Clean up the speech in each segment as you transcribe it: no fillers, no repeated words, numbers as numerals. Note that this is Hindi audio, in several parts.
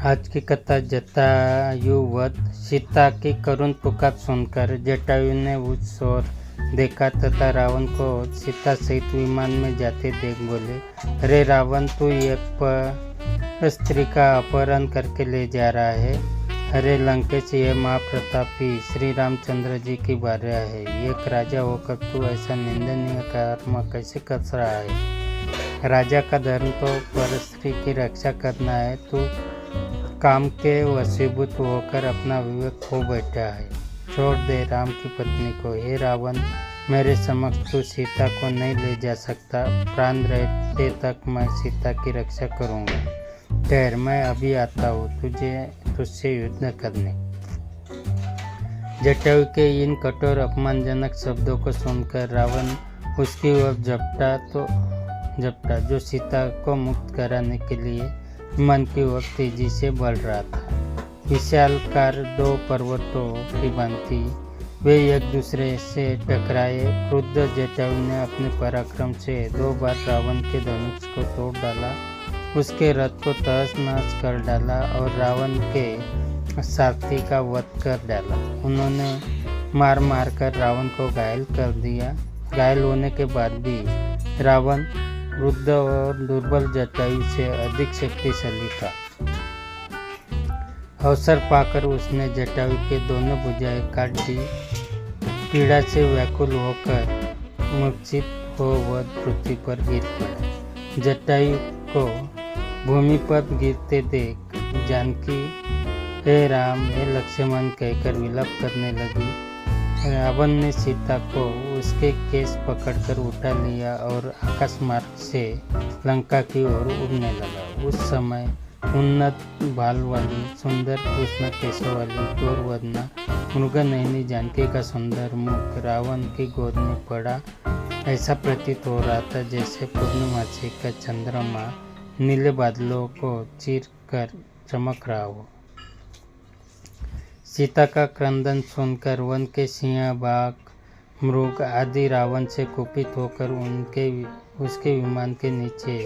आज की कथा जटायु वध। सीता की करुण पुकार सुनकर जटायु ने उस ओर देखा तथा रावण को सीता सहित विमान में जाते देख बोले, अरे रावण, तू एक स्त्री का अपहरण करके ले जा रहा है। अरे लंकेश, यह महाप्रतापी श्री रामचंद्र जी की भार्या है। एक राजा होकर तू ऐसा निंदनीय कर्म कैसे कर रहा है? राजा का धर्म तो पर स्त्री की रक्षा करना है। तू काम के वशीभूत होकर अपना विवेक खो बैठा है। छोड़ दे राम की पत्नी को। हे रावण, मेरे समक्ष तू सीता को नहीं ले जा सकता। प्राण रहते तक मैं सीता की रक्षा करूंगा। ठहर, मैं अभी आता हूँ तुझसे युद्ध करने। जटायु के इन कठोर अपमानजनक शब्दों को सुनकर रावण उसकी ओर झपटा जो सीता को मुक्त कराने के लिए मन की ओर तेजी से बढ़ रहा था। विशालकार दो पर्वतों की भांति वे एक दूसरे से टकराए। क्रुद्ध जटायु ने अपने पराक्रम से 2 बार रावण के धनुष को तोड़ डाला, उसके रथ को तहस नहस कर डाला और रावण के सारथी का वध कर डाला। उन्होंने मार मार कर रावण को घायल कर दिया। घायल होने के बाद भी रावण वृद्ध और दुर्बल जटायु से अधिक शक्तिशाली था। अवसर पाकर उसने जटायु के दोनों भुजाएं काट दी। पीड़ा से व्याकुल होकर मूर्छित हो वह पृथ्वी पर गिर पड़ा। जटायु को भूमि पर गिरते देख जानकी हे राम, हे लक्ष्मण कहकर विलाप करने लगी। रावण ने सीता को उसके केस पकड़कर उठा लिया और आकाश मार्ग से लंका की ओर उड़ने लगा। उस समय उन्नत बाल वाली सुंदर कृष्ण केशों वाली गौरवदना मृगनयनी जानकी का सुंदर मुख रावण की गोद में पड़ा। ऐसा प्रतीत हो रहा था जैसे पूर्णिमासी का चंद्रमा नीले बादलों को चीर कर चमक रहा हो। सीता का क्रंदन सुनकर वन के सिंह, बाघ, मृग आदि रावण से कुपित होकर उसके विमान के नीचे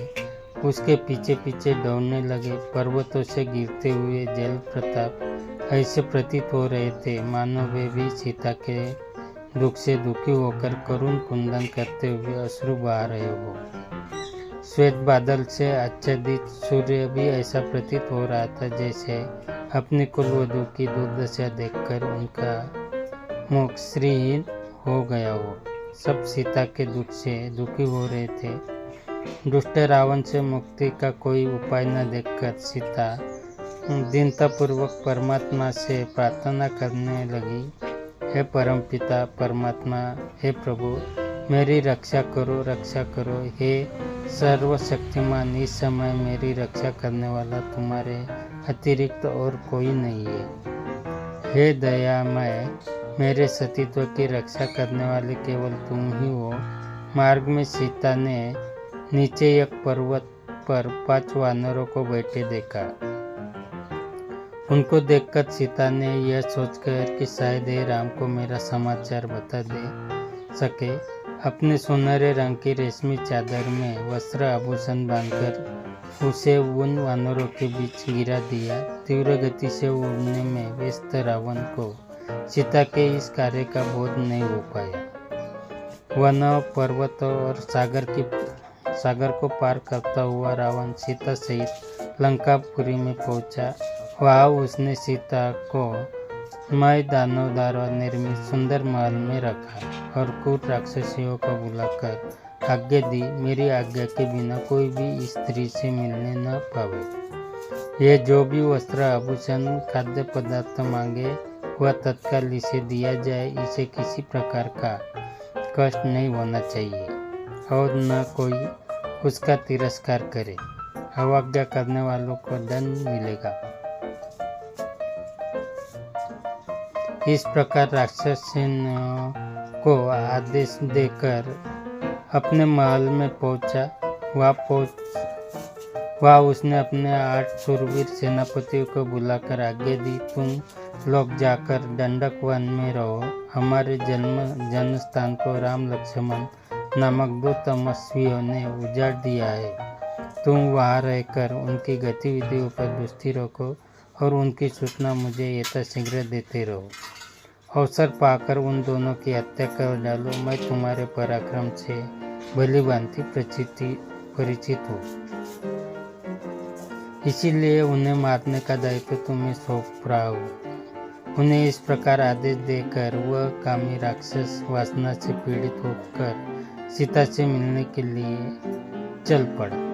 उसके पीछे पीछे दौड़ने लगे। पर्वतों से गिरते हुए जल प्रताप ऐसे प्रतीत हो रहे थे मानो वे भी सीता के दुख से दुखी होकर करुण कुंदन करते हुए अश्रु बहा रहे हो। श्वेत बादल से आच्छादित सूर्य भी ऐसा प्रतीत हो रहा था जैसे अपनी कुलवधू की दुर्दशा देखकर उनका मुख श्रीहीन हो गया हो। सब सीता के दुख से दुखी हो रहे थे। दुष्ट रावण से मुक्ति का कोई उपाय न देखकर सीता दीनतापूर्वक परमात्मा से प्रार्थना करने लगी, हे परमपिता परमात्मा, हे प्रभु, मेरी रक्षा करो, रक्षा करो। हे सर्वशक्तिमान, इस समय मेरी रक्षा करने वाला तुम्हारे अतिरिक्त और कोई नहीं है। हे दयामय, मेरे सतीत्व की रक्षा करने वाले केवल तुम ही हो। मार्ग में सीता ने नीचे एक पर्वत पर 5 वानरों को बैठे देखा। उनको देखकर सीता ने यह सोचकर कि शायद हे राम को मेरा समाचार बता दे सके, अपने सुनहरे रंग की रेशमी चादर में वस्त्र आभूषण बांधकर उसे उन वानरों के बीच गिरा दिया। तीव्र गति से उड़ने में व्यस्त रावण को सीता के इस कार्य का बोध नहीं हो पाया। वनों, पर्वतों और सागर को पार करता हुआ रावण सीता सहित लंकापुरी में पहुंचा। वहाँ उसने सीता को मय दानव द्वारा निर्मित सुंदर महल में रखा और कुछ राक्षसियों को बुलाकर आज्ञा दी, मेरी आज्ञा के बिना कोई भी स्त्री से मिलने न पावे। ये जो भी वस्त्र, आभूषण, खाद्य पदार्थ मांगे वह तत्काल इसे दिया जाए। इसे किसी प्रकार का कष्ट नहीं होना चाहिए और न कोई उसका तिरस्कार करे। अवज्ञा करने वालों को दंड मिलेगा। इस प्रकार राक्षसियों को आदेश देकर अपने महल में पहुंचा। वहाँ उसने अपने 8 शूरवीर सेनापतियों को बुलाकर आज्ञा दी, तुम लोग जाकर दंडक वन में रहो। हमारे जन्म स्थान को राम लक्ष्मण नामक 2 तमस्वियों ने उजाड़ दिया है। तुम वहाँ रहकर उनकी गतिविधियों पर दृष्टि रखो और उनकी सूचना मुझे यथाशीघ्र देते रहो। अवसर पाकर उन दोनों की हत्या कर डालो। मैं तुम्हारे पराक्रम से भली भांति परिचित हूँ, इसीलिए उन्हें मारने का दायित्व तुम्हें सौंप रहा हूँ। उन्हें इस प्रकार आदेश देकर वह कामी राक्षस वासना से पीड़ित होकर सीता से मिलने के लिए चल पड़ा।